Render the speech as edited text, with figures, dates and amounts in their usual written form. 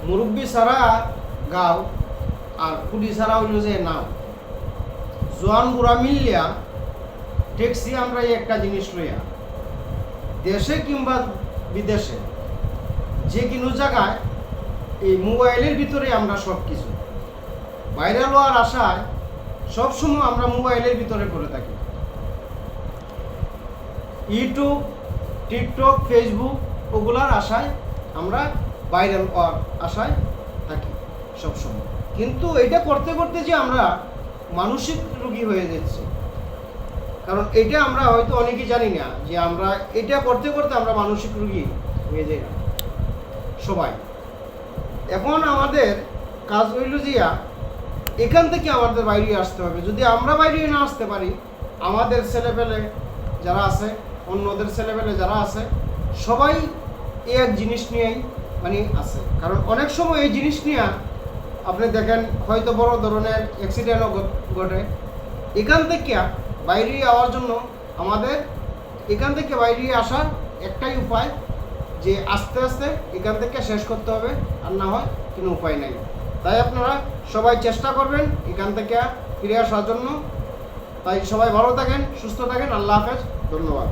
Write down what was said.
মুরব্বী ছাড়া গাও আর কুড়ি ছাড়া হইল যে নাও। জোয়ান বুড়া মিলিয়া ট্যাক্সি আমরা এই একটা জিনিস লইয়া দেশে কিংবা বিদেশে যে কোনো জায়গায় এই মোবাইলের ভিতরে আমরা সব কিছু ভাইরাল হওয়ার আশায় সবসময় আমরা মোবাইলের ভিতরে করে থাকি। ইউটিউব, টিকটক, ফেসবুক ওগুলার আশায় আমরা ভাইরাল হওয়ার আশায় থাকি সবসময়। কিন্তু এটা করতে করতে যে আমরা মানসিক রোগী হয়ে যাচ্ছি, কারণ এটা আমরা হয়তো অনেকেই জানি না যে আমরা এটা করতে করতে আমরা মানসিক রোগী হয়ে যাই না সবাই। এখন আমাদের কাজ হইল যে এখান থেকে আমাদের বাইরে আসতে হবে। যদি আমরা বাইরে না আসতে পারি, আমাদের ছেলেপেলে যারা আছে, অন্যদের ছেলেপেলে যারা আছে, সবাই এই এক জিনিস নিয়েই মানে আছে। কারণ অনেক সময় এই জিনিস নিয়ে আপনি দেখেন হয়তো বড় ধরনের অ্যাক্সিডেন্টও ঘটে। এখান থেকে বাইরে যাওয়ার জন্য আমাদের এখান থেকে বাইরে আসার একটাই উপায় যে আস্তে আস্তে এখান থেকে শেষ করতে হবে, আর না হয় কোনো উপায় নাই। তাই আপনারা সবাই চেষ্টা করবেন এখান থেকে ফিরে আসার জন্য। তাই সবাই ভালো থাকেন, সুস্থ থাকেন। আল্লাহ হাফেজ, ধন্যবাদ।